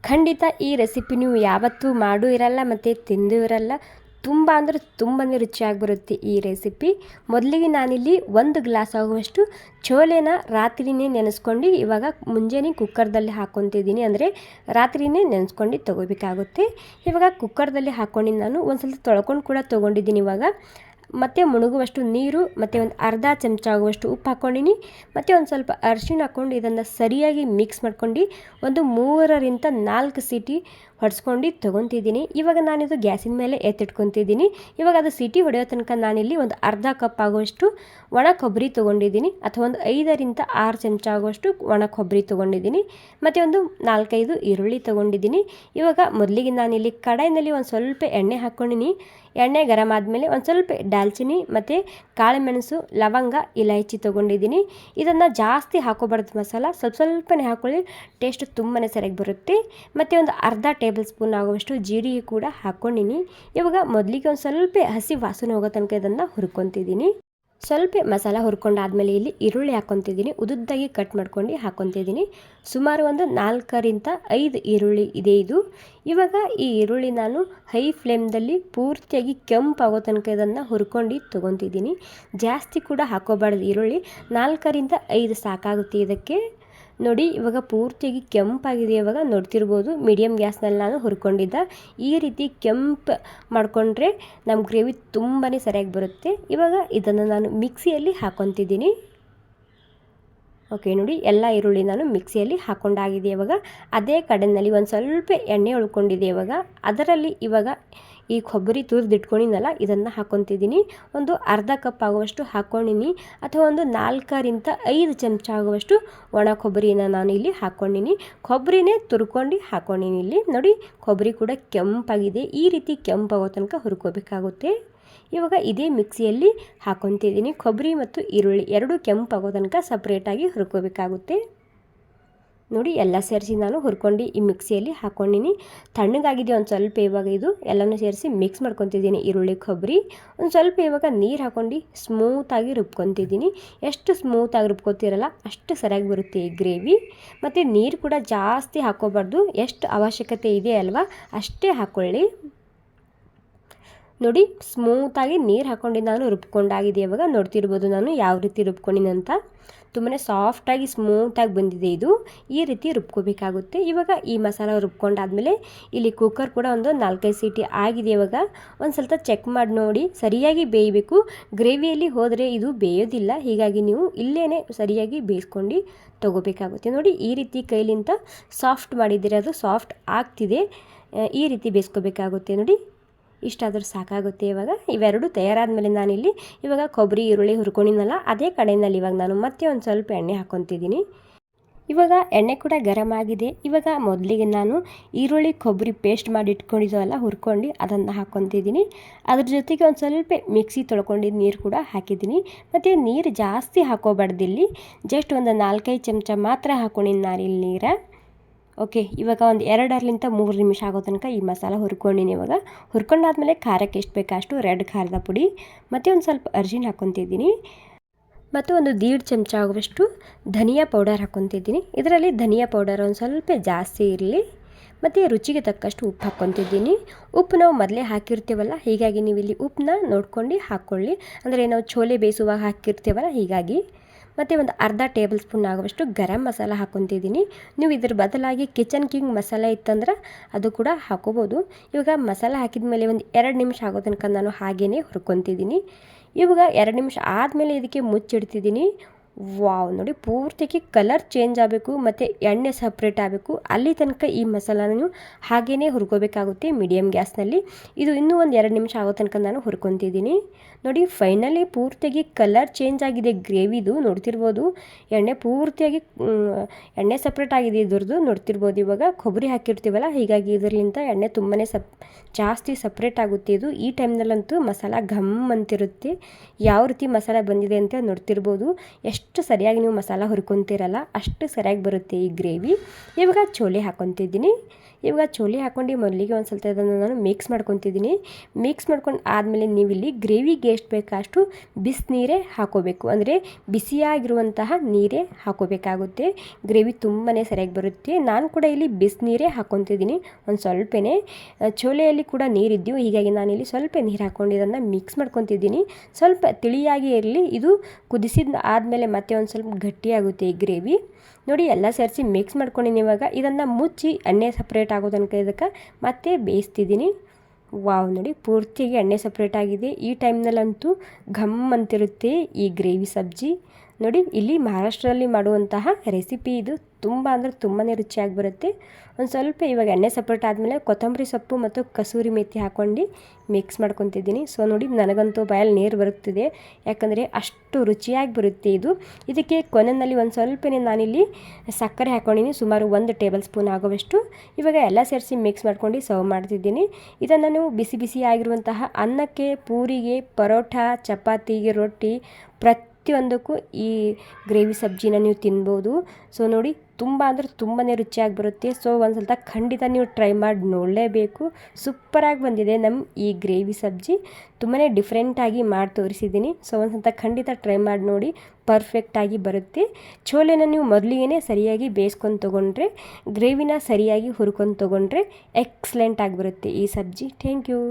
ಖಂಡಿತ ಈ ರೆಸಿಪಿ ನೀವು ಯಾವತ್ತೂ ಮಾಡೂ ಇರಲ್ಲ ಮತ್ತು ತಿಂದೂ ಇರಲ್ಲ. ತುಂಬ ಅಂದರೆ ತುಂಬಾ ರುಚಿಯಾಗಿ ಬರುತ್ತೆ ಈ ರೆಸಿಪಿ. ಮೊದಲಿಗೆ ನಾನಿಲ್ಲಿ 1 ಗ್ಲಾಸ್ ಆಗುವಷ್ಟು ಚೋಲೆನ ರಾತ್ರಿನೇ ನೆನೆಸ್ಕೊಂಡು ಇವಾಗ ಮುಂಜಾನೆ ಕುಕ್ಕರ್ದಲ್ಲಿ ಹಾಕ್ಕೊತಿದ್ದೀನಿ. ಅಂದರೆ ರಾತ್ರಿನೇ ನೆನೆಸ್ಕೊಂಡು ತೊಗೋಬೇಕಾಗುತ್ತೆ. ಇವಾಗ ಕುಕ್ಕರ್ದಲ್ಲಿ ಹಾಕ್ಕೊಂಡು ನಾನು ಒಂದು ಸ್ವಲ್ಪ ತೊಳ್ಕೊಂಡು ಕೂಡ ತೊಗೊಂಡಿದ್ದೀನಿ. ಇವಾಗ ಮತ್ತು ಮುಳುಗುವಷ್ಟು ನೀರು ಮತ್ತು ಒಂದು ಅರ್ಧ ಚಮಚ ಆಗುವಷ್ಟು ಉಪ್ಪು ಹಾಕ್ಕೊಂಡಿನಿ. ಮತ್ತು ಒಂದು ಸ್ವಲ್ಪ ಅರಿಶಿಣ ಹಾಕ್ಕೊಂಡು ಇದನ್ನು ಸರಿಯಾಗಿ ಮಿಕ್ಸ್ ಮಾಡ್ಕೊಂಡು ಒಂದು 3ರಿಂದ 4 ಸೀಟಿ ಹೊಡೆಸ್ಕೊಂಡು ತೊಗೊತಿದ್ದೀನಿ. ಇವಾಗ ನಾನಿದು ಗ್ಯಾಸಿನ ಮೇಲೆ ಎತ್ತಿಟ್ಕೊತಿದ್ದೀನಿ. ಇವಾಗ ಅದು ಸೀಟಿ ಹೊಡೆಯೋ ತನಕ ನಾನಿಲ್ಲಿ ಒಂದು ಅರ್ಧ ಕಪ್ ಆಗುವಷ್ಟು ಒಣ ಕೊಬ್ಬರಿ ತೊಗೊಂಡಿದ್ದೀನಿ, ಅಥವಾ ಒಂದು 5ರಿಂದ 6 ಚಮಚ ಆಗುವಷ್ಟು ಒಣ ಕೊಬ್ಬರಿ ತೊಗೊಂಡಿದ್ದೀನಿ. ಮತ್ತು ಒಂದು 4-5 ಈರುಳ್ಳಿ ತೊಗೊಂಡಿದ್ದೀನಿ. ಇವಾಗ ಮೊದಲಿಗೆ ನಾನಿಲ್ಲಿ ಕಡಾಯಿನಲ್ಲಿ ಒಂದು ಸ್ವಲ್ಪ ಎಣ್ಣೆ ಹಾಕ್ಕೊಂಡಿನಿ. ಎಣ್ಣೆ ಗರಂ ಆದಮೇಲೆ ಒಂದು ಸ್ವಲ್ಪ ದಾಲ್ಚಿನ್ನಿ ಮತ್ತು ಕಾಳುಮೆಣಸು, ಲವಂಗ, ಇಲೈಚಿ ತೊಗೊಂಡಿದ್ದೀನಿ. ಇದನ್ನು ಜಾಸ್ತಿ ಹಾಕೋಬಾರ್ದು ಮಸಾಲ, ಸ್ವಲ್ಪನೇ ಹಾಕ್ಕೊಳ್ಳಿ, ಟೇಸ್ಟ್ ತುಂಬಾ ಸರಿಯಾಗಿ ಬರುತ್ತೆ. ಮತ್ತು ಒಂದು ಅರ್ಧ ಟೇಬಲ್ ಸ್ಪೂನ್ ಆಗುವಷ್ಟು ಜೀರಿಗೆ ಕೂಡ ಹಾಕ್ಕೊಂಡಿನಿ. ಇವಾಗ ಮೊದಲಿಗೆ ಒಂದು ಸ್ವಲ್ಪ ಹಸಿ ವಾಸನೆ ಹೋಗೋ ತನಕ ಇದನ್ನು ಹುರ್ಕೊತಿದ್ದೀನಿ. ಸ್ವಲ್ಪ ಮಸಾಲ ಹುರ್ಕೊಂಡಾದ್ಮೇಲೆ ಇಲ್ಲಿ ಈರುಳ್ಳಿ ಹಾಕ್ಕೊತಿದ್ದೀನಿ. ಉದುದ್ದಾಗಿ ಕಟ್ ಮಾಡ್ಕೊಂಡು ಹಾಕ್ಕೊತಿದ್ದೀನಿ. ಸುಮಾರು ಒಂದು 4ರಿಂದ 5 ಈರುಳ್ಳಿ ಇದೆ ಇದು. ಇವಾಗ ಈ ಈರುಳ್ಳಿ ನಾನು ಹೈ ಫ್ಲೇಮ್ದಲ್ಲಿ ಪೂರ್ತಿಯಾಗಿ ಕೆಂಪಾಗೋ ತನಕ ಇದನ್ನು ಹುರ್ಕೊಂಡು ತೊಗೊತಿದ್ದೀನಿ. ಜಾಸ್ತಿ ಕೂಡ ಹಾಕೋಬಾರ್ದು ಈರುಳ್ಳಿ, 4ರಿಂದ 5 ಸಾಕಾಗುತ್ತೆ ಇದಕ್ಕೆ. ನೋಡಿ ಇವಾಗ ಪೂರ್ತಿಯಾಗಿ ಕೆಂಪಾಗಿದೆ. ಇವಾಗ ನೋಡ್ತಿರ್ಬೋದು, ಮೀಡಿಯಮ್ ಗ್ಯಾಸ್ನಲ್ಲಿ ನಾನು ಹುರ್ಕೊಂಡಿದ್ದ. ಈ ರೀತಿ ಕೆಂಪು ಮಾಡಿಕೊಂಡ್ರೆ ನಮ್ಮ ಗ್ರೇವಿ ತುಂಬಾ ಸರಿಯಾಗಿ ಬರುತ್ತೆ. ಇವಾಗ ಇದನ್ನು ನಾನು ಮಿಕ್ಸಿಯಲ್ಲಿ ಹಾಕ್ಕೊತಿದ್ದೀನಿ. ಓಕೆ, ನೋಡಿ ಎಲ್ಲ ಈರುಳ್ಳಿ ನಾನು ಮಿಕ್ಸಿಯಲ್ಲಿ ಹಾಕ್ಕೊಂಡಾಗಿದೆ. ಇವಾಗ ಅದೇ ಕಡೆಯಲ್ಲಿ ಒಂದು ಸ್ವಲ್ಪ ಎಣ್ಣೆ ಉಳ್ಕೊಂಡಿದೆ. ಇವಾಗ ಅದರಲ್ಲಿ ಇವಾಗ ಈ ಕೊಬ್ಬರಿ ತುರಿದಿಟ್ಕೊಂಡಿನಲ್ಲ ಇದನ್ನು ಹಾಕ್ಕೊತಿದ್ದೀನಿ. ಒಂದು ಅರ್ಧ ಕಪ್ ಆಗುವಷ್ಟು ಹಾಕ್ಕೊಂಡಿನಿ, ಅಥವಾ ಒಂದು 4ರಿಂದ 5 ಚಮಚ ಆಗುವಷ್ಟು ಒಣ ಕೊಬ್ಬರಿನ ನಾನು ಇಲ್ಲಿ ಹಾಕ್ಕೊಂಡಿನಿ. ಕೊಬ್ಬರಿನೇ ತುರ್ಕೊಂಡು ಹಾಕ್ಕೊಂಡಿನಿ. ಇಲ್ಲಿ ನೋಡಿ ಕೊಬ್ಬರಿ ಕೂಡ ಕೆಂಪಾಗಿದೆ. ಈ ರೀತಿ ಕೆಂಪಾಗೋ ತನಕ ಹುರ್ಕೋಬೇಕಾಗುತ್ತೆ. ಇವಾಗ ಇದೇ ಮಿಕ್ಸಿಯಲ್ಲಿ ಹಾಕ್ಕೊತಿದ್ದೀನಿ. ಕೊಬ್ಬರಿ ಮತ್ತು ಈರುಳ್ಳಿ ಎರಡೂ ಕೆಂಪಾಗೋ ತನಕ ಸಪ್ರೇಟಾಗಿ ಹುರ್ಕೋಬೇಕಾಗುತ್ತೆ. ನೋಡಿ ಎಲ್ಲ ಸೇರಿಸಿ ನಾನು ಹುರ್ಕೊಂಡು ಈ ಮಿಕ್ಸಿಯಲ್ಲಿ ಹಾಕ್ಕೊಂಡಿನಿ. ತಣ್ಣಗಾಗಿದೆ ಒಂದು ಸ್ವಲ್ಪ. ಇವಾಗ ಇದು ಎಲ್ಲನೂ ಸೇರಿಸಿ ಮಿಕ್ಸ್ ಮಾಡ್ಕೊತಿದ್ದೀನಿ. ಈರುಳ್ಳಿ, ಕೊಬ್ಬರಿ, ಒಂದು ಸ್ವಲ್ಪ ಇವಾಗ ನೀರು ಹಾಕ್ಕೊಂಡು ಸ್ಮೂತಾಗಿ ರುಬ್ಕೊತಿದ್ದೀನಿ. ಎಷ್ಟು ಸ್ಮೂತಾಗಿ ರುಬ್ಕೊತಿರಲ್ಲ ಅಷ್ಟು ಸರಿಯಾಗಿ ಬರುತ್ತೆ ಈ ಗ್ರೇವಿ. ಮತ್ತು ನೀರು ಕೂಡ ಜಾಸ್ತಿ ಹಾಕ್ಕೋಬಾರ್ದು, ಎಷ್ಟು ಅವಶ್ಯಕತೆ ಇದೆ ಅಲ್ವಾ ಅಷ್ಟೇ ಹಾಕ್ಕೊಳ್ಳಿ. ನೋಡಿ ಸ್ಮೂತಾಗಿ ನೀರು ಹಾಕ್ಕೊಂಡು ನಾನು ರುಬ್ಕೊಂಡಾಗಿದೆ. ಇವಾಗ ನೋಡ್ತಿರ್ಬೋದು ನಾನು ಯಾವ ರೀತಿ ರುಬ್ಕೊಂಡಿನಂತ. ತುಂಬಾ ಸಾಫ್ಟಾಗಿ ಸ್ಮೂತಾಗಿ ಬಂದಿದೆ ಇದು. ಈ ರೀತಿ ರುಬ್ಕೋಬೇಕಾಗುತ್ತೆ. ಇವಾಗ ಈ ಮಸಾಲ ರುಬ್ಕೊಂಡಾದ್ಮೇಲೆ ಇಲ್ಲಿ ಕುಕ್ಕರ್ ಕೂಡ ಒಂದು 4-5 ಸೀಟಿ ಆಗಿದೆ. ಇವಾಗ ಒಂದು ಸ್ವಲ್ಪ ಚೆಕ್ ಮಾಡಿ ನೋಡಿ, ಸರಿಯಾಗಿ ಬೇಯಬೇಕು. ಗ್ರೇವಿಯಲ್ಲಿ ಹೋದರೆ ಇದು ಬೇಯೋದಿಲ್ಲ, ಹೀಗಾಗಿ ನೀವು ಇಲ್ಲೇ ಸರಿಯಾಗಿ ಬೇಯಿಸ್ಕೊಂಡು ತೊಗೋಬೇಕಾಗುತ್ತೆ. ನೋಡಿ ಈ ರೀತಿ ಕೈಲಿಂದ ಸಾಫ್ಟ್ ಮಾಡಿದ್ದೀರ, ಅದು ಸಾಫ್ಟ್ ಆಗ್ತಿದೆ. ಈ ರೀತಿ ಬೇಯಿಸ್ಕೋಬೇಕಾಗುತ್ತೆ. ನೋಡಿ ಇಷ್ಟಾದರೂ ಸಾಕಾಗುತ್ತೆ. ಇವಾಗ ಇವೆರಡು ತಯಾರಾದಮೇಲೆ ನಾನಿಲ್ಲಿ ಇವಾಗ ಕೊಬ್ಬರಿ, ಈರುಳ್ಳಿ ಹುರ್ಕೊಂಡಿನಲ್ಲ ಅದೇ ಕಡೆಯಲ್ಲಿ ಇವಾಗ ನಾನು ಮತ್ತೆ ಒಂದು ಸ್ವಲ್ಪ ಎಣ್ಣೆ ಹಾಕ್ಕೊತಿದ್ದೀನಿ. ಇವಾಗ ಎಣ್ಣೆ ಕೂಡ ಗರಂ ಆಗಿದೆ. ಇವಾಗ ಮೊದಲಿಗೆ ನಾನು ಈರುಳ್ಳಿ, ಕೊಬ್ಬರಿ ಪೇಸ್ಟ್ ಮಾಡಿ ಇಟ್ಕೊಂಡಿದ್ದೆವಲ್ಲ ಹುರ್ಕೊಂಡು ಅದನ್ನು ಹಾಕ್ಕೊತಿದ್ದೀನಿ. ಅದ್ರ ಜೊತೆಗೆ ಒಂದು ಸ್ವಲ್ಪ ಮಿಕ್ಸಿ ತೊಳ್ಕೊಂಡಿದ್ದು ನೀರು ಕೂಡ ಹಾಕಿದ್ದೀನಿ. ಮತ್ತು ನೀರು ಜಾಸ್ತಿ ಹಾಕೋಬಾರ್ದಿಲ್ಲಿ, ಜಸ್ಟ್ ಒಂದು 4-5 ಚಮಚ ಮಾತ್ರ ಹಾಕ್ಕೊಂಡಿನಿ ನಾನು ಇಲ್ಲಿ ನೀರು. ಓಕೆ, ಇವಾಗ ಒಂದು 2-3 ನಿಮಿಷ ಆಗೋ ತನಕ ಈ ಮಸಾಲ ಹುರ್ಕೊಂಡಿನಿ. ಇವಾಗ ಹುರ್ಕೊಂಡಾದ್ಮೇಲೆ ಖಾರಕ್ಕೆ ಎಷ್ಟು ಬೇಕು ಅಷ್ಟು ರೆಡ್ ಖಾರದ ಪುಡಿ ಮತ್ತು ಒಂದು ಸ್ವಲ್ಪ ಅರಿಶಿಣ ಹಾಕ್ಕೊತಿದ್ದೀನಿ. ಮತ್ತು ಒಂದು 1.5 ಚಮಚ ಆಗುವಷ್ಟು ಧನಿಯಾ ಪೌಡರ್ ಹಾಕ್ಕೊತಿದ್ದೀನಿ. ಇದರಲ್ಲಿ ಧನಿಯಾ ಪೌಡರ್ ಒಂದು ಸ್ವಲ್ಪ ಜಾಸ್ತಿ ಇರಲಿ. ಮತ್ತು ರುಚಿಗೆ ತಕ್ಕಷ್ಟು ಉಪ್ಪು ಹಾಕ್ಕೊತಿದ್ದೀನಿ. ಉಪ್ಪು ನಾವು ಮೊದಲೇ ಹಾಕಿರ್ತೀವಲ್ಲ, ಹೀಗಾಗಿ ನೀವು ಇಲ್ಲಿ ಉಪ್ಪನ್ನ ನೋಡ್ಕೊಂಡು ಹಾಕ್ಕೊಳ್ಳಿ. ಅಂದರೆ ನಾವು ಚೋಲೆ ಬೇಯಿಸುವಾಗ ಹಾಕಿರ್ತೀವಲ್ಲ ಹೀಗಾಗಿ. ಮತ್ತು ಒಂದು ಅರ್ಧ ಟೇಬಲ್ ಸ್ಪೂನ್ ಆಗುವಷ್ಟು ಗರಂ ಮಸಾಲ ಹಾಕ್ಕೊತಿದ್ದೀನಿ. ನೀವು ಇದ್ರ ಬದಲಾಗಿ ಕಿಚನ್ ಕಿಂಗ್ ಮಸಾಲ ಇತ್ತಂದ್ರೆ ಅದು ಕೂಡ ಹಾಕೋಬೋದು. ಇವಾಗ ಮಸಾಲ ಹಾಕಿದ ಮೇಲೆ ಒಂದು 2 ನಿಮಿಷ ಆಗೋ ತನಕ ನಾನು ಹಾಗೇ ಹುರ್ಕೊತಿದ್ದೀನಿ. ಇವಾಗ 2 ನಿಮಿಷ ಆದಮೇಲೆ ಇದಕ್ಕೆ ಮುಚ್ಚಿಡ್ತಿದ್ದೀನಿ. ವಾವ್, ನೋಡಿ ಪೂರ್ತಿಯಾಗಿ ಕಲರ್ ಚೇಂಜ್ ಆಗಬೇಕು ಮತ್ತು ಎಣ್ಣೆ ಸಪ್ರೇಟ್ ಆಗಬೇಕು. ಅಲ್ಲಿ ತನಕ ಈ ಮಸಾಲಾನ ನೀವು ಹಾಗೇ ಹುರ್ಕೋಬೇಕಾಗುತ್ತೆ ಮೀಡಿಯಮ್ ಗ್ಯಾಸ್ನಲ್ಲಿ. ಇದು ಇನ್ನೂ ಒಂದು 2 ನಿಮಿಷ ಆಗೋ ತನಕ ನಾನು ಹುರ್ಕೊತಿದ್ದೀನಿ. ನೋಡಿ ಫೈನಲಿ ಪೂರ್ತಿಯಾಗಿ ಕಲರ್ ಚೇಂಜ್ ಆಗಿದೆ ಗ್ರೇವಿದು. ನೋಡ್ತಿರ್ಬೋದು ಎಣ್ಣೆ ಪೂರ್ತಿಯಾಗಿ ಎಣ್ಣೆ ಸಪ್ರೇಟ್ ಆಗಿದೆ ಇದ್ರದ್ದು. ನೋಡ್ತಿರ್ಬೋದು ಇವಾಗ ಕೊಬ್ಬರಿ ಹಾಕಿರ್ತೀವಲ್ಲ, ಹೀಗಾಗಿ ಇದರಲ್ಲಿಂದ ಎಣ್ಣೆ ತುಂಬಾ ಜಾಸ್ತಿ ಸಪ್ರೇಟ್ ಆಗುತ್ತೆ ಇದು. ಈ ಟೈಮ್ನಲ್ಲಂತೂ ಮಸಾಲ ಘಮ್ ಅಂತಿರುತ್ತೆ. ಯಾವ ರೀತಿ ಮಸಾಲ ಬಂದಿದೆ ಅಂತ ನೋಡ್ತಿರ್ಬೋದು. ಎಷ್ಟು ಸರಿಯಾಗಿ ನೀವು ಮಸಾಲ ಹುರ್ಕೊತೀರಲ್ಲ ಅಷ್ಟು ಸರಿಯಾಗಿ ಬರುತ್ತೆ ಈ ಗ್ರೇವಿ. ಇವಾಗ ಚೋಲೆ ಹಾಕ್ಕೊತಿದ್ದೀನಿ. ಇವಾಗ ಚೋಲೆ ಹಾಕ್ಕೊಂಡು ಮೊದಲಿಗೆ ಒಂದು ಸ್ವಲ್ಪ ಅದನ್ನು ನಾನು ಮಿಕ್ಸ್ ಮಾಡ್ಕೊತಿದ್ದೀನಿ. ಮಿಕ್ಸ್ ಮಾಡ್ಕೊಂಡು ಆದಮೇಲೆ ನೀವಿಲ್ಲಿ ಗ್ರೇವಿಗೆ ಎಷ್ಟು ಬೇಕು ಅಷ್ಟು ಬಿಸಿನೀರೇ ಹಾಕೋಬೇಕು, ಅಂದರೆ ಬಿಸಿಯಾಗಿರುವಂತಹ ನೀರೇ ಹಾಕೋಬೇಕಾಗುತ್ತೆ. ಗ್ರೇವಿ ತುಂಬಾ ಸರಿಯಾಗಿ ಬರುತ್ತೆ. ನಾನು ಕೂಡ ಇಲ್ಲಿ ಬಿಸಿನೀರೇ ಹಾಕ್ಕೊತಿದ್ದೀನಿ ಒಂದು ಸ್ವಲ್ಪನೇ. ಚೋಲೆಯಲ್ಲಿ ಕೂಡ ನೀರಿದ್ದು, ಹೀಗಾಗಿ ನಾನಿಲ್ಲಿ ಸ್ವಲ್ಪ ನೀರು ಹಾಕ್ಕೊಂಡು ಇದನ್ನು ಮಿಕ್ಸ್ ಮಾಡ್ಕೊತಿದ್ದೀನಿ. ಸ್ವಲ್ಪ ತಿಳಿಯಾಗಿ ಇರಲಿ, ಇದು ಕುದಿಸಿದ ಆದಮೇಲೆ ಮತ್ತೆ ಒಂದು ಸ್ವಲ್ಪ ಗಟ್ಟಿಯಾಗುತ್ತೆ ಈ ಗ್ರೇವಿ. ನೋಡಿ ಎಲ್ಲ ಸೇರಿಸಿ ಮಿಕ್ಸ್ ಮಾಡ್ಕೊಂಡಿನಿ. ಇವಾಗ ಇದನ್ನು ಮುಚ್ಚಿ ಎಣ್ಣೆ ಸಪ್ರೇಟ್ ಆಗೋ ತನಕ ಇದಕ್ಕೆ ಮತ್ತೆ ಬೇಯಿಸ್ತಿದ್ದೀನಿ. ವಾವ್, ನೋಡಿ ಪೂರ್ತಿಯಾಗಿ ಎಣ್ಣೆ ಸಪ್ರೇಟ್ ಆಗಿದೆ. ಈ ಟೈಮ್ನಲ್ಲಂತೂ ಘಮ್ ಅಂತಿರುತ್ತೆ ಈ ಗ್ರೇವಿ ಸಬ್ಜಿ. ನೋಡಿ ಇಲ್ಲಿ ಮಹಾರಾಷ್ಟ್ರದಲ್ಲಿ ಮಾಡುವಂತಹ ರೆಸಿಪಿ ಇದು. ತುಂಬ ಅಂದರೆ ತುಂಬಾ ರುಚಿಯಾಗಿ ಬರುತ್ತೆ. ಒಂದು ಸ್ವಲ್ಪ ಇವಾಗ ಎಣ್ಣೆ ಸಪ್ರೇಟ್ ಆದಮೇಲೆ ಕೊತ್ತಂಬರಿ ಸೊಪ್ಪು ಮತ್ತು ಕಸೂರಿ ಮೇಥಿ ಹಾಕ್ಕೊಂಡು ಮಿಕ್ಸ್ ಮಾಡ್ಕೊತಿದ್ದೀನಿ. ಸೊ ನೋಡಿ ನನಗಂತೂ ಬಾಯಲ್ಲಿ ನೀರು ಬರುತ್ತಿದೆ, ಯಾಕಂದರೆ ಅಷ್ಟು ರುಚಿಯಾಗಿ ಬರುತ್ತೆ ಇದು. ಇದಕ್ಕೆ ಕೊನೆಯಲ್ಲಿ ಒಂದು ಸ್ವಲ್ಪನೇ ನಾನಿಲ್ಲಿ ಸಕ್ಕರೆ ಹಾಕ್ಕೊಂಡಿನಿ, ಸುಮಾರು 1 ಟೇಬಲ್ ಸ್ಪೂನ್ ಆಗುವಷ್ಟು. ಇವಾಗ ಎಲ್ಲ ಸೇರಿಸಿ ಮಿಕ್ಸ್ ಮಾಡ್ಕೊಂಡು ಸರ್ವ್ ಮಾಡ್ತಿದ್ದೀನಿ. ಇದನ್ನು ನೀವು ಬಿಸಿ ಬಿಸಿ ಆಗಿರುವಂತಹ ಅನ್ನಕ್ಕೆ, ಪೂರಿಗೆ, ಪರೋಟ, ಚಪಾತಿಗೆ, ರೊಟ್ಟಿ ಪ್ರತಿಯೊಂದಕ್ಕೂ ಈ ಗ್ರೇವಿ ಸಬ್ಜಿನ ನೀವು ತಿನ್ಬೋದು. ಸೊ ನೋಡಿ ತುಂಬ ಅಂದರೆ ತುಂಬಾ ರುಚಿಯಾಗಿ ಬರುತ್ತೆ. ಸೊ ಒಂದು ಸ್ವಲ್ಪ ಖಂಡಿತ ನೀವು ಟ್ರೈ ಮಾಡಿ ನೋಡಲೇಬೇಕು. ಸೂಪರಾಗಿ ಬಂದಿದೆ ನಮ್ಮ ಈ ಗ್ರೇವಿ ಸಬ್ಜಿ. ತುಂಬಾ ಡಿಫ್ರೆಂಟಾಗಿ ಮಾಡಿ ತೋರಿಸಿದ್ದೀನಿ. ಸೊ ಒಂದು ಸ್ವಲ್ಪ ಖಂಡಿತ ಟ್ರೈ ಮಾಡಿ ನೋಡಿ, ಪರ್ಫೆಕ್ಟಾಗಿ ಬರುತ್ತೆ. ಚೋಲೆನ ನೀವು ಮೊದಲಿಗೆ ಸರಿಯಾಗಿ ಬೇಯಿಸ್ಕೊಂಡು ತೊಗೊಂಡ್ರೆ, ಗ್ರೇವಿನ ಸರಿಯಾಗಿ ಹುರ್ಕೊಂಡು ತೊಗೊಂಡ್ರೆ ಎಕ್ಸಲೆಂಟಾಗಿ ಬರುತ್ತೆ ಈ ಸಬ್ಜಿ. Thank you.